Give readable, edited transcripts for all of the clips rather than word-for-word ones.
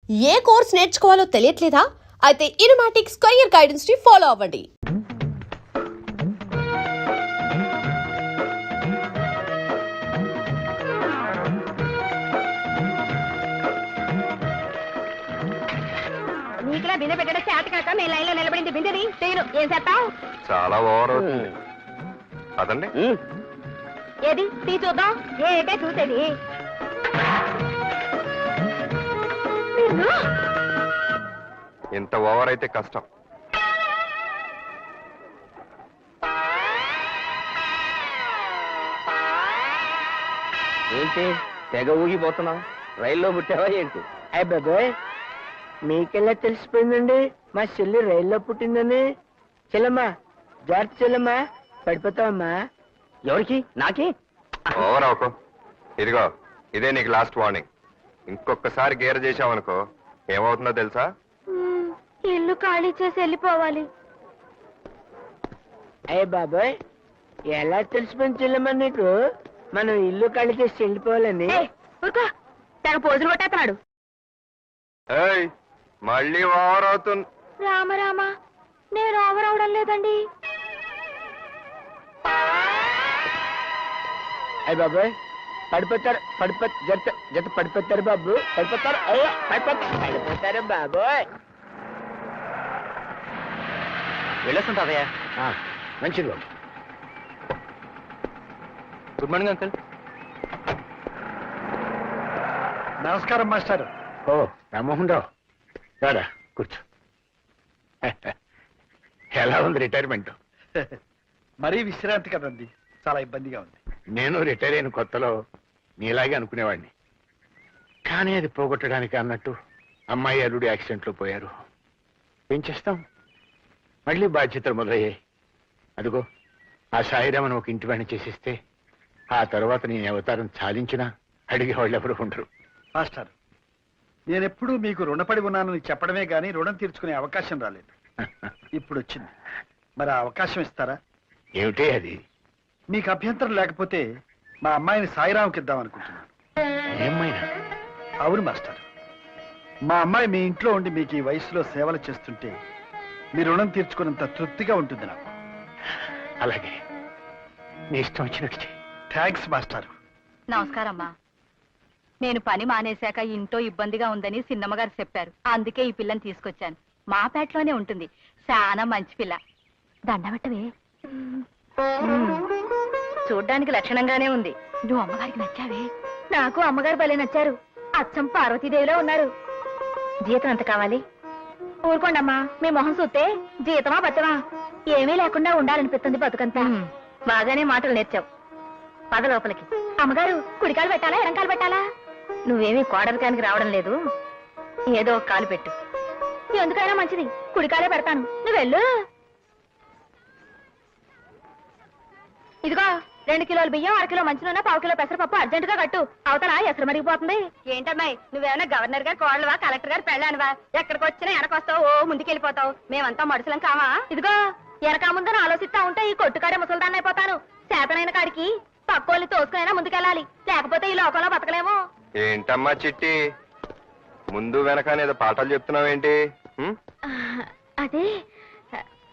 ఏ course నేర్చుకోవాలో తెలియట్లేదా? అయితే ఇనుమాటిక్స్ career guidance ని follow అవ్వండి. నీకులా బిందె పెట్టడం చేత కాక మేము లైన్ లో నిలబడింది బిందెని చేయను ఏం చేస్తావు? చాలా ఓవర్ అవుతుంది. అదండి ఏది తీ చూద్దాం. ఏటే చూసేది? ఇంత ఓవర్ అయితే కష్టం. ఏంటి తెగ ఊగిపోతున్నావు? రైల్లో పుట్టావా ఏంటి? అయ్య బాబాయ్, మీకెలా తెలిసిపోయిందండి మా చెల్లి రైల్లో పుట్టిందని? చెల్లమ్మా, జాగ్రత్త చెల్లమ్మా, పడిపోతావమ్మా. ఎవరికి? నాకి? ఓవర్ అవకో. ఇదిగో ఇదే నీకు లాస్ట్ వార్నింగ్. ఇంకొకసారి గేర్ చేసావనుకో ఏమవుతుందో తెలుసా? ఇల్లు ఖాళీ చేసి వెళ్ళిపోవాలి. అయ్య బాబాయ్, ఎలా తెలిసిపోయింది చెల్లమ్మా నీకు మనం ఇల్లు ఖాళీ చేసి వెళ్ళిపోవాలని? తెగ పోజులు కొట్టేస్తున్నాడు. ఏయ్ మళ్ళీ ఓవర్ అవుతుంది. రామ రామ, నేను ఓవర్ అవడం లేదండి. అయ్య బాబాయ్, పడిపోతారు జత జత పడిపోతారు బాబు, పడిపోతారు. అయ్యో పడిపోతారు బాబోయ్. వెళ్ళొస్తుంటావయ్యా? మంచిది బాబు. Good morning uncle. నమస్కారం మాస్టర్. ఓ రామ్మోహన్ రావు, రాడా కూర్చో. ఎలా ఉంది రిటైర్మెంట్? మరీ విశ్రాంతి కదండి, చాలా ఇబ్బందిగా ఉంది. నేను రిటైర్ అయిన కొత్తలో నీలాగే అనుకునేవాడిని, కానీ అది పోగొట్టడానికి అన్నట్టు అమ్మాయి అల్లుడు యాక్సిడెంట్లో పోయారు. ఏం చేస్తాం, మళ్ళీ బాధ్యతలు మొదలయ్యాయి. అదిగో ఆ సాయిరామను ఒక ఇంటి వాడిని చేసిస్తే ఆ తర్వాత నేను అవతారం చాలించినా అడిగే వాళ్ళు ఎవరు ఉండరు. మాస్టర్, నేనెప్పుడూ మీకు రుణపడి ఉన్నానని చెప్పడమే గానీ రుణం తీర్చుకునే అవకాశం రాలేదు. ఇప్పుడు వచ్చింది, మరి ఆ అవకాశం ఇస్తారా? ఏమిటే అది? మీకు అభ్యంతరం లేకపోతే మా అమ్మాయిని సాయిరాంకి ఇద్దాం అనుకుంటున్నాను. ఏమైనా? అవును మాస్టర్, మా అమ్మాయి మీ ఇంట్లో ఉండి మీకు ఈ వయసులో సేవలు చేస్తుంటే మీ రుణం తీర్చుకున్నంత తృప్తిగా ఉంటుంది నాకు. అలాగే, నీ ఇష్టం వచ్చినట్టు చెయ్యి. Thanks master. నమస్కారం అమ్మా. నేను పని మానేశాక ఇంట్లో ఇబ్బందిగా ఉందని సిన్నమ్మగారు చెప్పారు. అందుకే ఈ పిల్లని తీసుకొచ్చాను. మా పేటలోనే ఉంటుంది. చాలా మంచి పిల్ల. దండబెట్టవే. చూడ్డానికి లక్షణంగానే ఉంది. నువ్వు అమ్మగారికి నచ్చావే? నాకు అమ్మగారు భలే నచ్చారు. అచ్చం పార్వతీదేవిలో ఉన్నారు. జీతం ఎంత కావాలి? ఊరుకోండమ్మా, మీ మొహం చూస్తే జీతమా బతమా ఏమీ లేకుండా ఉండాలనిపిస్తుంది బతుకంతా. బాగానే మాటలు నేర్చావు. పద లోపలికి. అమ్మగారు, కుడికాలు పెట్టాలా ఎడంకాలు పెట్టాలా? నువ్వేమీ కోడరికానికి రావడం లేదు, ఏదో ఒక కాలు పెట్టు. ఎందుకైనా మంచిది, కుడికాలే పెడతాను. నువ్వు వెళ్ళు. ఇదిగో 2 కిలోల బియ్యం, 1/2 కిలో మంచి నూనె, 1/2 కిలో పెసరపప్పు అర్జెంటుగా కట్టు. అవతల ఎసరు మరిగిపోతుంది. ఏంటమ్మాయి, నువ్వేమైనా గవర్నర్ గారు కోడలువా, కలెక్టర్ గారు పెళ్ళానువా? ఎక్కడికి వచ్చినా వెనకొస్తావు, ఓ ముందుకెళ్ళిపోతావు. మేమంతా మడుసులం కావా? ఇదిగో వెనక ముందని ఆలోచిస్తా ఉంటే ఈ కొట్టుకాడే ముసల్దాన్ని అయిపోతాను. చేతనైన కాడికి పక్కోళ్ళని తోసుకునైనా ముందుకెళ్ళాలి, లేకపోతే ఈ లోకంలో బతకలేము. ఏంటమ్మా చిట్టి, ముందు వెనకానేదో పాఠాలు చెప్తున్నావేంటి? అదే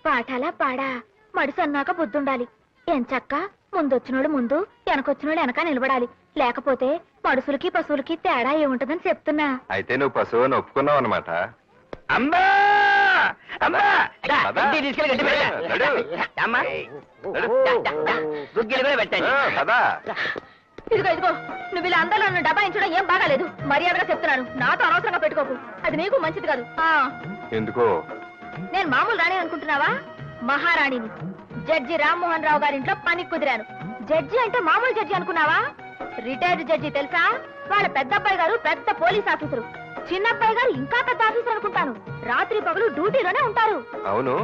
పాఠాలా పాడా, మడిసి అన్నాక బుద్ధుండాలి. ఎంచక్క ముందొచ్చినోడు ముందు, వెనకొచ్చినోడు వెనక నిలబడాలి. లేకపోతే మడుసులకి పశువులకి తేడా ఏముంటదని చెప్తున్నా. అయితే నువ్వు పశువుని ఒప్పుకున్నావు అనమాట. అమ్మా అమ్మా, తీసుకెళ్ళి గట్టి పెట్టా. అమ్మా రుగ్గిలు కూడా పెట్టండి. ఇదిగో ఇదిగో, నువ్వు ఇలా అందరూ నన్ను డబాయించడం ఏం బాగాలేదు. మర్యాదగా చెప్తున్నాను, నాతో అనవసరంగా పెట్టుకోకు. అది నీకు మంచిది కాదు. ఎందుకో? నేను మామూలు రాణి అనుకుంటున్నావా? మహారాణిని. జడ్జి రామ్మోహన్ రావు గారింట్లో పని కుదిరాను. జడ్జి అంటే మామూలు జడ్జి అనుకున్నావా? రిటైర్డ్ జడ్జి తెలుసా? వాళ్ళ పెద్దబ్బాయి గారు పెద్ద పోలీస్ ఆఫీసరు, చిన్నబ్బాయి గారు ఇంకా పెద్ద ఆఫీసర్ అనుకుంటాను. రాత్రి పగలు డ్యూటీలోనే ఉంటారు. అవును,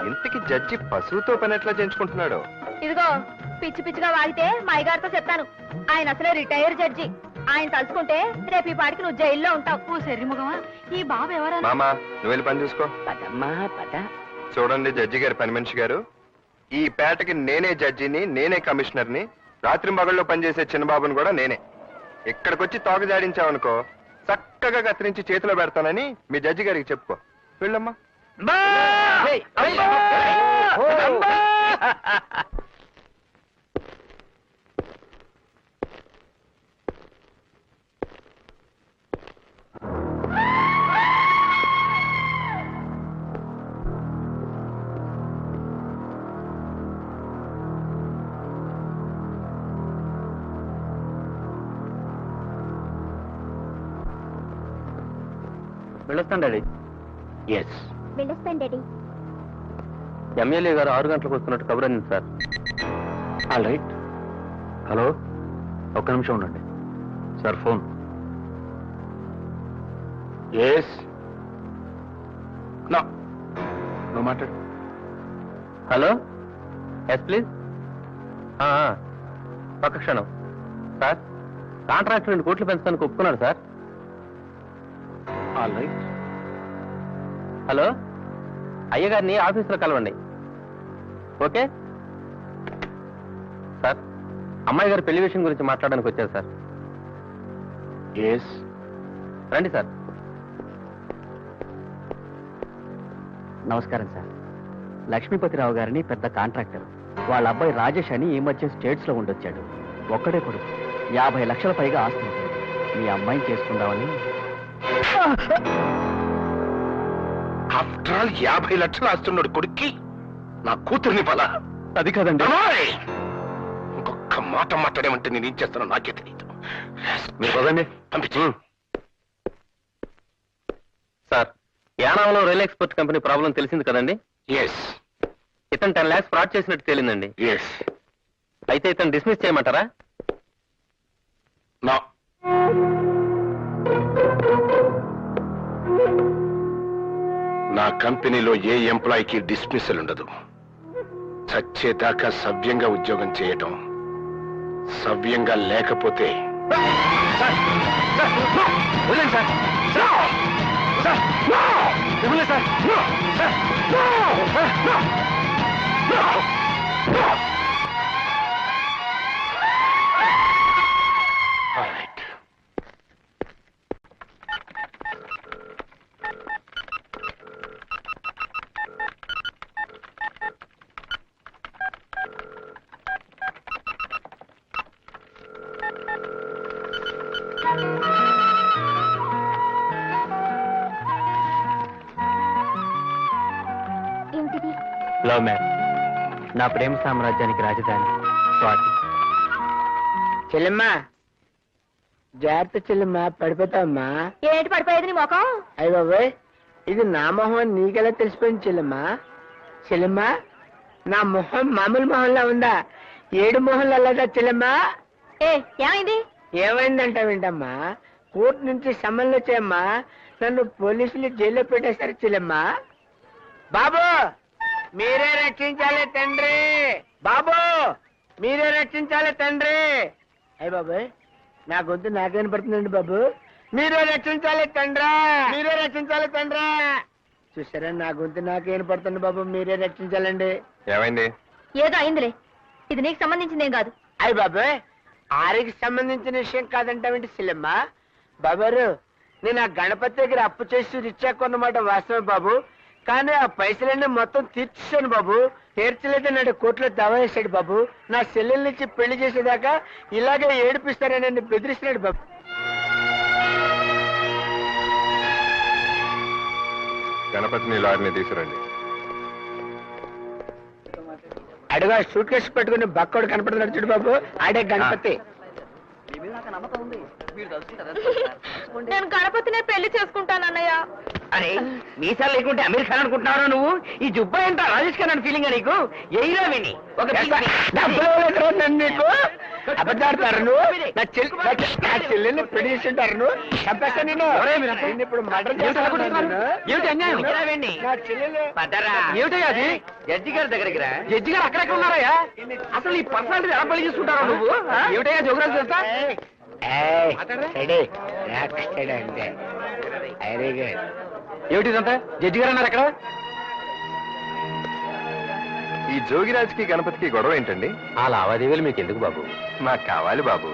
ఇంతకి జడ్జి పశువుతో పని ఎట్లా చేయించుకుంటున్నాడు? ఇదిగో పిచ్చి పిచ్చిగా వాగితే మా అయ్యగారితో చెప్తాను. ఆయన అసలే రిటైర్ జడ్జి. ఆయన తలుచుకుంటే రేపు ఈ పాటికి నువ్వు జైల్లో ఉంటావు. శరీరముఖమా, ఈ బాబు ఎవరైనా? మామా, నువ్వు వెళ్ళి పని చూసుకో. పదమ్మా పద. చూడండి జడ్జి గారు, పని మనిషి గారు, ఈ పేటకి నేనే జడ్జిని, నేనే కమిషనర్ని. రాత్రి మగళ్ళలో పనిచేసే చిన్నబాబుని కూడా నేనే. ఇక్కడికొచ్చి తోక జాడించావనుకో చక్కగా కత్తిరించి చేతిలో పెడతానని మీ జడ్జి గారికి చెప్పుకో. వెళ్ళమ్మా. వెళ్ళొస్తాను డాడీ. ఎస్. వెళ్ళొస్తాను డాడీ. ఎమ్మెల్యే గారు 6 గంటలకు వస్తున్నట్టు కబుర్ అంది సార్. All right. హలో, ఒక్క నిమిషం ఉండండి సార్. ఫోన్. ఎస్. నో, నువ్వు మాట్లాడు. Hello, yes please. ఒక్క క్షణం సార్. కాంట్రాక్ట్ 2 కోట్లు పెంచడానికి ఒప్పుకున్నాడు సార్. All right. హలో, అయ్యగారిని ఆఫీసులో కలవండి. Okay sir. అమ్మాయి గారి పెళ్లి విషయం గురించి మాట్లాడడానికి వచ్చారు సార్. ఎస్. రండి సార్. నమస్కారం సార్. లక్ష్మీపతిరావు గారిని పెద్ద కాంట్రాక్టర్. వాళ్ళ అబ్బాయి రాజేష్ అని ఈ మధ్య స్టేట్స్ లో ఉండొచ్చాడు. ఒక్కడే కొడుకు. 50 లక్షల పైగా ఆస్తి ఉంటుంది. మీ అమ్మాయిని చేసుకుందామని. ఆఫ్టర్ ఆల్ 50 లక్షలు ఆస్తున్నాడు కొడుక్కి నా కూతుర్ని బల. అది కాదండి. ఇంకొక మాట మాట్లాడేమంటే నేను ఏం చేస్తానో నాకే తెలియదు. మీరు పదండి. పంపించు. సార్, యానాంలో రైల్ ఎక్స్పోర్ట్ కంపెనీ ప్రాబ్లం తెలిసింది కదండి. ఎస్. ఇతను 10 lakhs ఫ్రాడ్ చేసినట్టు తేలిందండి. ఎస్. అయితే ఇతను డిస్మిస్ చేయమంటారా? నో. నా కంపెనీలో ఏ ఎంప్లాయీకి డిస్మిసల్ ఉండదు. చచ్చేదాకా సవ్యంగా ఉద్యోగం చేయటం, సవ్యంగా లేకపోతే ఏమిటిది? Love marriage. నా ప్రేమ సామ్రాజ్యానికి రాజధాని స్వాతి. చెల్లెమ్మా, జాగ్రత్త చెల్లెమ్మా, పడిపోతావమ్మా. ఏంటి పడిపోయేది నీ మొఖం? అయ్య బాబోయ్, ఇది నా మొహం అని నీకెలా తెలిసిపోయింది చెల్లెమ్మా? చెల్లెమ్మా, నా మొహం మామూలు మొహంలా ఉందా? 7 మొహంలో అలాగా చెల్లెమ్మా? ఏమైంది? ఏమైందంటావేంటమ్మా? కోర్టు నుంచి సమన్లు వచ్చాయమ్మా. నన్ను పోలీసులు జైల్లో పెట్టేశారు చెల్లెమ్మా. బాబు, మీరే రక్షించాలి తండ్రి. బాబు, మీరే రక్షించాలి తండ్రి. అయ్య బాబోయ్, నా గొంతు నాకేం పడుతుందండి బాబు. మీరే రక్షించాలి తండ్రా, మీరే రక్షించాలి తండ్రా. చూసారా, నా గొంతు నాకేం పడుతుంది బాబు. మీరే రక్షించాలండి. ఏమైంది? ఏదో అయిందిలే. ఇది నీకు సంబంధించిందేం కాదు. అయ్య బాబాయ్, ఆరికి సంబంధించిన విషయం కాదంటావేంటి సిల్లమ్మ? బాబారు, నేను ఆ గణపతి దగ్గర అప్పు చేసి రిచ్చా కొన్నమాట వాస్తవే బాబు. కానీ ఆ పైసలన్నీ మొత్తం తీర్చేశాను బాబు. తీర్చలేదు నాడు కోర్టులో దావా వేశాడు బాబు. నా చెల్లెల నుంచి పెళ్లి చేసేదాకా ఇలాగే ఏడిపిస్తారని నన్ను బెదిరిస్తున్నాడు బాబు. గణపతిని లారీని తీసుకురండి. అడుగా సూట్ కేసు పెట్టుకుని బక్కోడు కనపడుతున్నాడు చూడు బాబు, ఆడే గణపతి. నేను గణపతినే పెళ్లి చేసుకుంటానన్నయ్య. అరే, మీసాలు లేకుంటే అమెరికా అనుకుంటున్నావు నువ్వు? ఈ జుబ్బా ఏంటో రాజేష్ ఖన్నా ఫీలింగ్ నీకు? ఎయిరా విని ఒక నీకు అబద్ధాడతారు నువ్వు. నా చెల్లెల్ని పెళ్లి చేస్తుంటారు నువ్వు. చంపేస్తా నేను. ఇప్పుడు మర్డర్ చేస్తాను. జడ్జి గారి దగ్గరికి రా. జడ్జి గారు అక్కడెక్కడ ఉన్నారయ్యా? అసలు ఈ పర్సనాలిటీ ఎలా పెళ్లి చేసుకుంటారా నువ్వు? ఏమిటయ్యా జోగురాలు తెలుసా? ఏమిటి ఇదంతా? జడ్జి గారు అన్నారు అక్కడ. ఈ జోగిరాజ్కి గణపతికి గొడవ ఏంటండి? ఆ లావాదేవీలు మీకు ఎందుకు బాబు? నాకు కావాలి బాబు.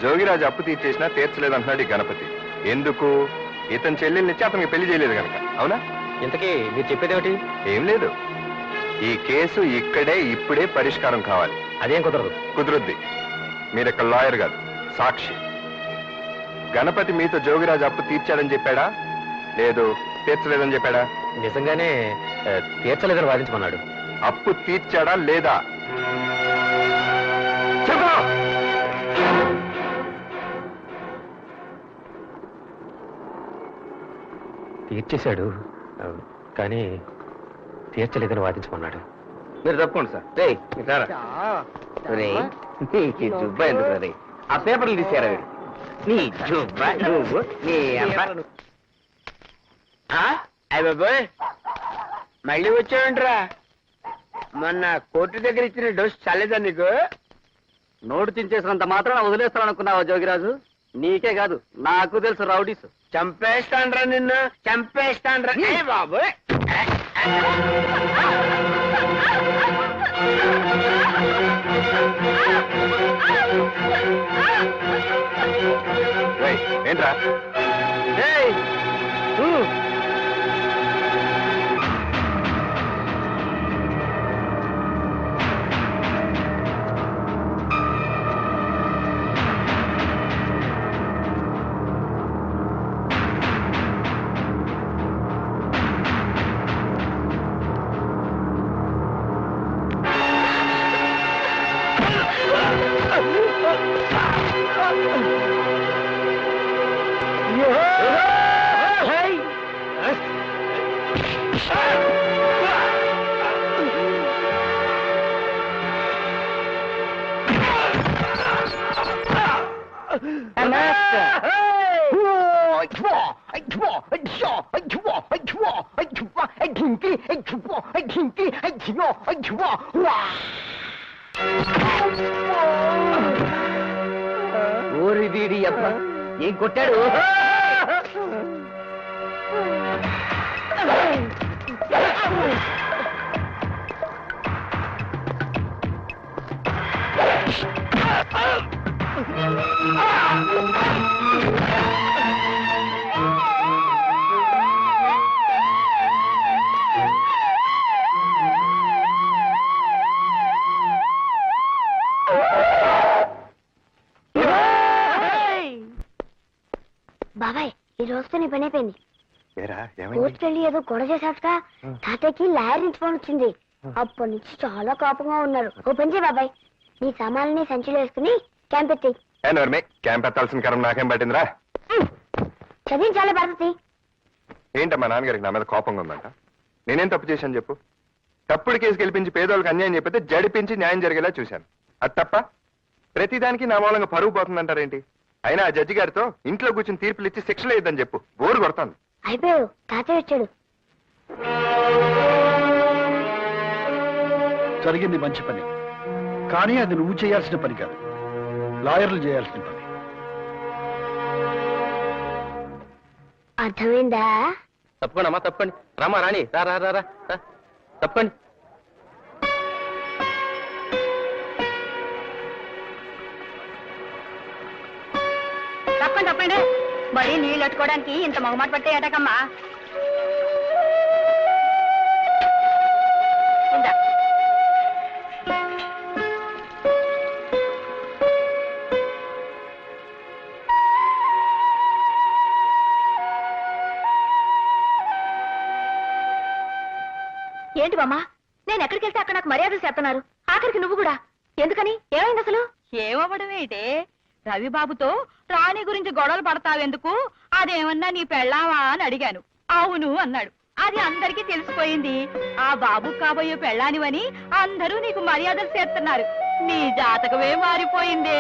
జోగిరాజు అప్పు తీర్చేసినా తీర్చలేదంటున్నాడు ఈ గణపతి. ఎందుకు? ఇతని చెల్లెల్నిచ్చి అతనికి పెళ్లి చేయలేదు కనుక. అవునా? ఇంతకీ మీరు చెప్పేదేమిటి? ఏం లేదు, ఈ కేసు ఇక్కడే ఇప్పుడే పరిష్కారం కావాలి. అదేం కుదరదు. కుదురుద్ది. మీరు ఇక్కడ లాయర్ కాదు, సాక్షి. గణపతి మీతో జోగిరాజు అప్పు తీర్చాడని చెప్పాడా, లేదు తీర్చలేదని చెప్పాడా? నిజంగానే తీర్చలేదని వాదించమన్నాడు. అప్పు తీర్చాడా లేదా చెప్పు. తీర్చేశాడు, కానీ తీర్చలేదని వాదించమన్నాడు. మీరు తప్పకుండా సార్. రే జుబ్బా ఎందుకు రే? ఆ పేపర్లు తీసారా? నీ జుబ్బా నువ్వు నీ బాబోయ్ మళ్ళీ వచ్చావంటరా? మొన్న కోర్టు దగ్గర ఇచ్చిన డోస్ చాలేదా నీకు? నోటు చించేసినంత మాత్రం వదిలేస్తాననుకున్నావా జోగిరాజు? నీకే కాదు, నాకు తెలుసు రౌడీస్. చంపేస్తాన్రా నిన్ను, చంపేస్తాన్రా. బాబోయ్ రేయ్, ఏంట్రా? ఏయ్, ఊరి వీడి అబ్బా ఏం కొట్టాడు? బాబాయ్ ఈ రోజుతో నీ పని అయిపోయింది. కోర్టుకెళ్ళి ఏదో గొడవ చేశాక తాతయ్యకి లాయర్ నుంచి ఫోన్ వచ్చింది. అప్పటి నుంచి చాలా కోపంగా ఉన్నారు. ఓ పని చేయి బాబాయ్, నీ సామాన్లని సంచిలో వేసుకుని క్యాంప్ ఎత్తి. క్యాంప్ ఎత్తాల్సిన కరం నాకేం పట్టిందిరా? చదివించాలే పద్ధతి. ఏంటమ్మా నాన్నగారికి నా మీద కోపంగా ఉందంట? నేనేం తప్పు చేశాను చెప్పు? తప్పుడు కేసు గెలిపించి పేదోళ్ళకి అన్యాయం చెప్పితే జడిపించి న్యాయం జరిగేలా చూశాను. అది తప్ప? ప్రతిదానికి నా మూలంగా పరువు పోతుందంటారేంటి? అయినా ఆ జడ్జి గారితో ఇంట్లో కూర్చుని తీర్పులు ఇచ్చి శిక్షలు ఇద్దని చెప్పు. బోరు కొడతాను. అయిపోయావు, తాతయ్య వచ్చాడు. జరిగింది మంచి పని, కానీ అది నువ్వు చేయాల్సిన పని కాదు, లాయర్లు చేయాల్సిన పని. అర్థమైందా? తప్పకుండా అమ్మా, తప్పండి. రామా రాణి, రా రా రా రా, తప్పండి. తప్పండి తప్పండి. మరి నీళ్ళు కట్టుకోవడానికి ఇంత మొగమాట పట్టే ఏటకమ్మా. ఏంటి బామ్మా, నేను ఎక్కడికి వెళ్తే అక్కడ నాకు మర్యాదలు చేస్తున్నారు, ఆఖరికి నువ్వు కూడా. ఎందుకని? ఏమైంది అసలు? ఏమవ్వడం ఏంటే? రవిబాబుతో రాణి గురించి గొడవలు పడతావెందుకు? అదేమన్నా నీ పెళ్ళావా అని అడిగాను. అవును అన్నాడు. అది అందరికీ తెలిసిపోయింది. ఆ బాబు కాబోయే పెళ్ళానివని అందరూ నీకు మర్యాదలు చేస్తున్నారు. నీ జాతకమే మారిపోయిందే.